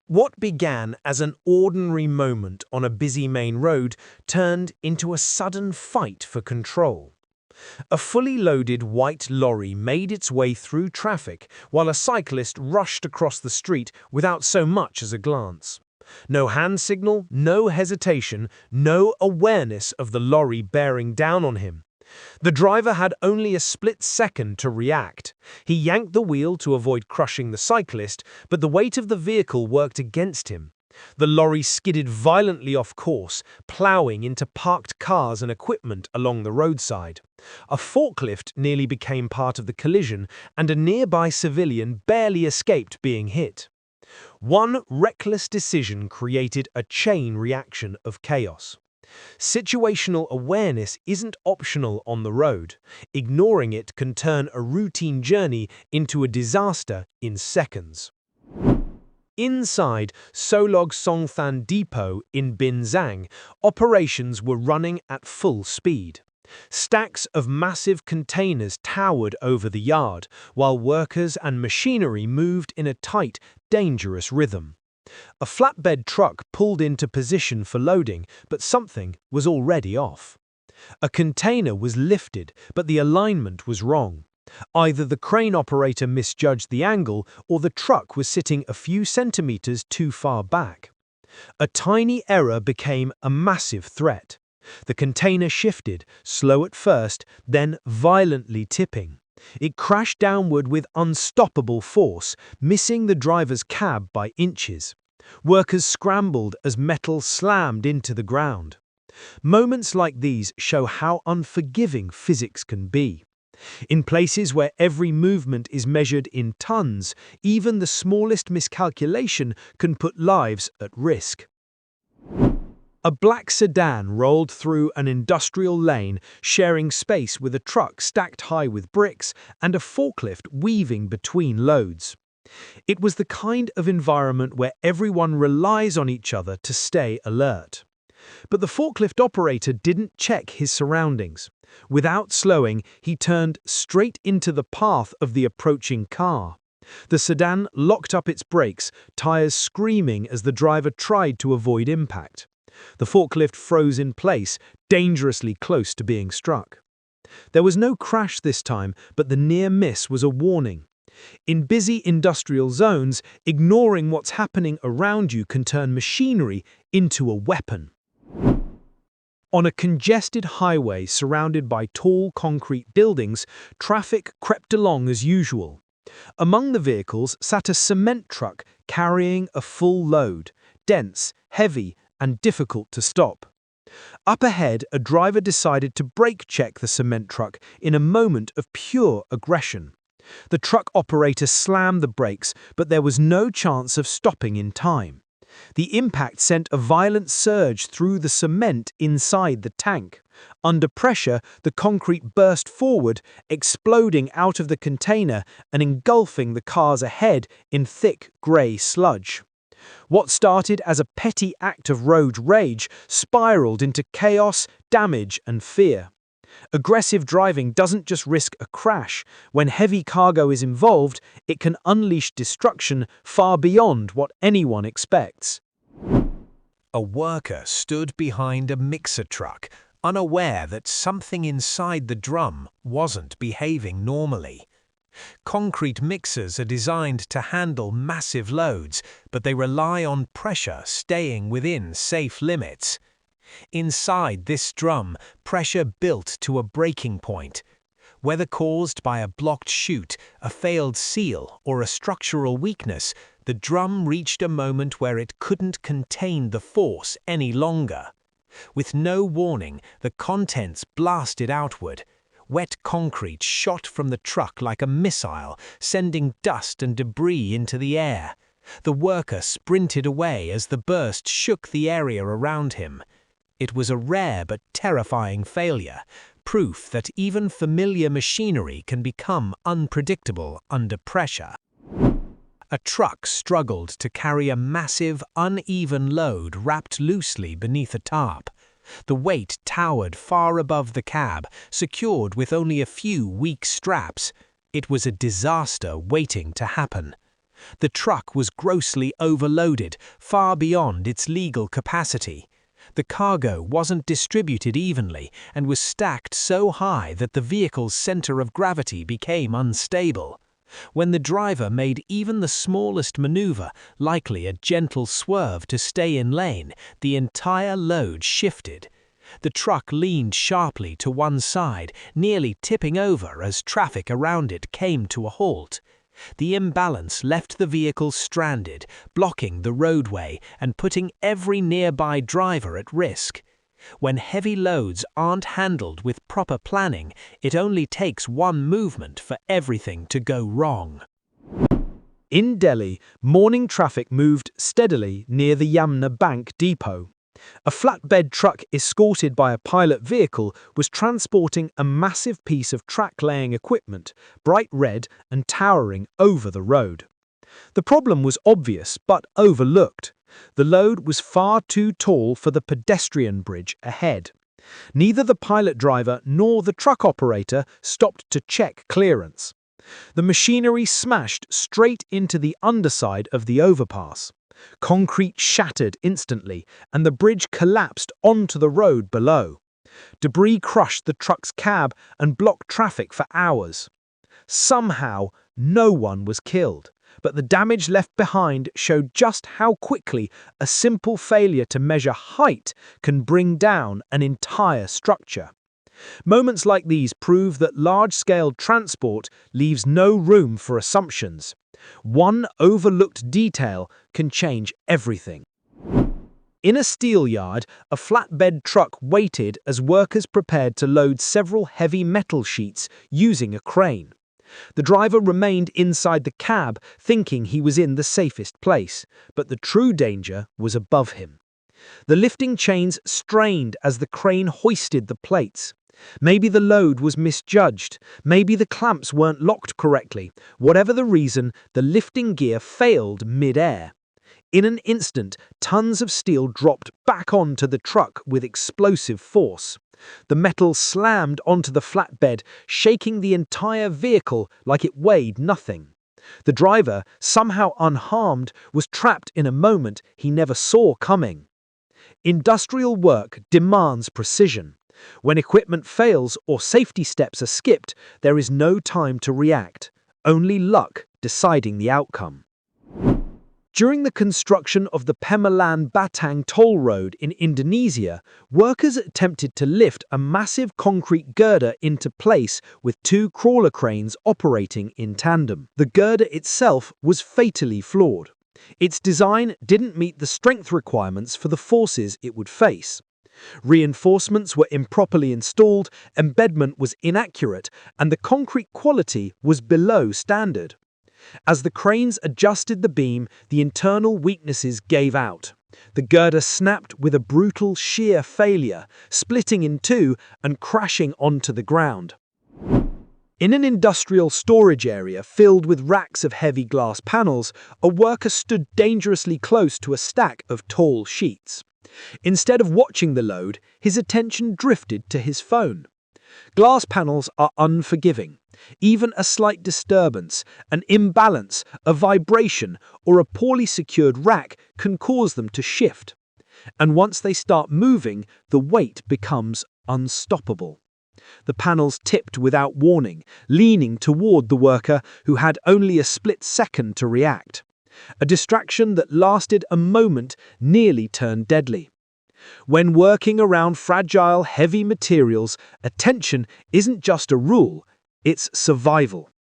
What began as an ordinary moment on a busy main road turned into a sudden fight for control. A fully loaded white lorry made its way through traffic while a cyclist rushed across the street without so much as a glance. No hand signal, no hesitation, no awareness of the lorry bearing down on him. The driver had only a split second to react. He yanked the wheel to avoid crushing the cyclist, but the weight of the vehicle worked against him. The lorry skidded violently off course, plowing into parked cars and equipment along the roadside. A forklift nearly became part of the collision, and a nearby civilian barely escaped being hit. One reckless decision created a chain reaction of chaos. Situational awareness isn't optional on the road. Ignoring it can turn a routine journey into a disaster in seconds. Inside Solog Songthan Depot in Binzang, operations were running at full speed. Stacks of massive containers towered over the yard, while workers and machinery moved in a tight, dangerous rhythm. A flatbed truck pulled into position for loading, but something was already off. A container was lifted, but the alignment was wrong. Either the crane operator misjudged the angle, or the truck was sitting a few centimeters too far back. A tiny error became a massive threat. The container shifted, slow at first, then violently tipping. It crashed downward with unstoppable force, missing the driver's cab by inches. Workers scrambled as metal slammed into the ground. Moments like these show how unforgiving physics can be. In places where every movement is measured in tons, even the smallest miscalculation can put lives at risk. A black sedan rolled through an industrial lane, sharing space with a truck stacked high with bricks and a forklift weaving between loads. It was the kind of environment where everyone relies on each other to stay alert. But the forklift operator didn't check his surroundings. Without slowing, he turned straight into the path of the approaching car. The sedan locked up its brakes, tires screaming as the driver tried to avoid impact. The forklift froze in place, dangerously close to being struck. There was no crash this time, but the near miss was a warning. In busy industrial zones, ignoring what's happening around you can turn machinery into a weapon. On a congested highway surrounded by tall concrete buildings, traffic crept along as usual. Among the vehicles sat a cement truck carrying a full load, dense, heavy, and difficult to stop. Up ahead, a driver decided to brake check the cement truck in a moment of pure aggression. The truck operator slammed the brakes, but there was no chance of stopping in time. The impact sent a violent surge through the cement inside the tank. Under pressure, the concrete burst forward, exploding out of the container and engulfing the cars ahead in thick grey sludge. What started as a petty act of road rage spiraled into chaos, damage, and fear. Aggressive driving doesn't just risk a crash. When heavy cargo is involved, it can unleash destruction far beyond what anyone expects. A worker stood behind a mixer truck, unaware that something inside the drum wasn't behaving normally. Concrete mixers are designed to handle massive loads, but they rely on pressure staying within safe limits. Inside this drum, pressure built to a breaking point. Whether caused by a blocked chute, a failed seal, or a structural weakness, the drum reached a moment where it couldn't contain the force any longer. With no warning, the contents blasted outward. Wet concrete shot from the truck like a missile, sending dust and debris into the air. The worker sprinted away as the burst shook the area around him. It was a rare but terrifying failure, proof that even familiar machinery can become unpredictable under pressure. A truck struggled to carry a massive, uneven load wrapped loosely beneath a tarp. The weight towered far above the cab, secured with only a few weak straps. It was a disaster waiting to happen. The truck was grossly overloaded, far beyond its legal capacity. The cargo wasn't distributed evenly and was stacked so high that the vehicle's center of gravity became unstable. When the driver made even the smallest maneuver, likely a gentle swerve to stay in lane, the entire load shifted. The truck leaned sharply to one side, nearly tipping over as traffic around it came to a halt. The imbalance left the vehicle stranded, blocking the roadway and putting every nearby driver at risk. When heavy loads aren't handled with proper planning, it only takes one movement for everything to go wrong. In Delhi, morning traffic moved steadily near the Yamuna Bank depot. A flatbed truck escorted by a pilot vehicle was transporting a massive piece of track-laying equipment, bright red and towering over the road. The problem was obvious but overlooked. The load was far too tall for the pedestrian bridge ahead. Neither the pilot driver nor the truck operator stopped to check clearance. The machinery smashed straight into the underside of the overpass. Concrete shattered instantly, and the bridge collapsed onto the road below. Debris crushed the truck's cab and blocked traffic for hours. Somehow, no one was killed, but the damage left behind showed just how quickly a simple failure to measure height can bring down an entire structure. Moments like these prove that large-scale transport leaves no room for assumptions. One overlooked detail can change everything. In a steel yard, a flatbed truck waited as workers prepared to load several heavy metal sheets using a crane. The driver remained inside the cab, thinking he was in the safest place, but the true danger was above him. The lifting chains strained as the crane hoisted the plates. Maybe the load was misjudged. Maybe the clamps weren't locked correctly. Whatever the reason, the lifting gear failed mid-air. In an instant, tons of steel dropped back onto the truck with explosive force. The metal slammed onto the flatbed, shaking the entire vehicle like it weighed nothing. The driver, somehow unharmed, was trapped in a moment he never saw coming. Industrial work demands precision. When equipment fails or safety steps are skipped, there is no time to react, only luck deciding the outcome. During the construction of the Pemalan-Batang toll road in Indonesia, workers attempted to lift a massive concrete girder into place with two crawler cranes operating in tandem. The girder itself was fatally flawed. Its design didn't meet the strength requirements for the forces it would face. Reinforcements were improperly installed, embedment was inaccurate, and the concrete quality was below standard. As the cranes adjusted the beam, the internal weaknesses gave out. The girder snapped with a brutal shear failure, splitting in two and crashing onto the ground. In an industrial storage area filled with racks of heavy glass panels, a worker stood dangerously close to a stack of tall sheets. Instead of watching the load, his attention drifted to his phone. Glass panels are unforgiving. Even a slight disturbance, an imbalance, a vibration, or a poorly secured rack can cause them to shift. And once they start moving, the weight becomes unstoppable. The panels tipped without warning, leaning toward the worker who had only a split second to react. A distraction that lasted a moment nearly turned deadly. When working around fragile, heavy materials, attention isn't just a rule, it's survival.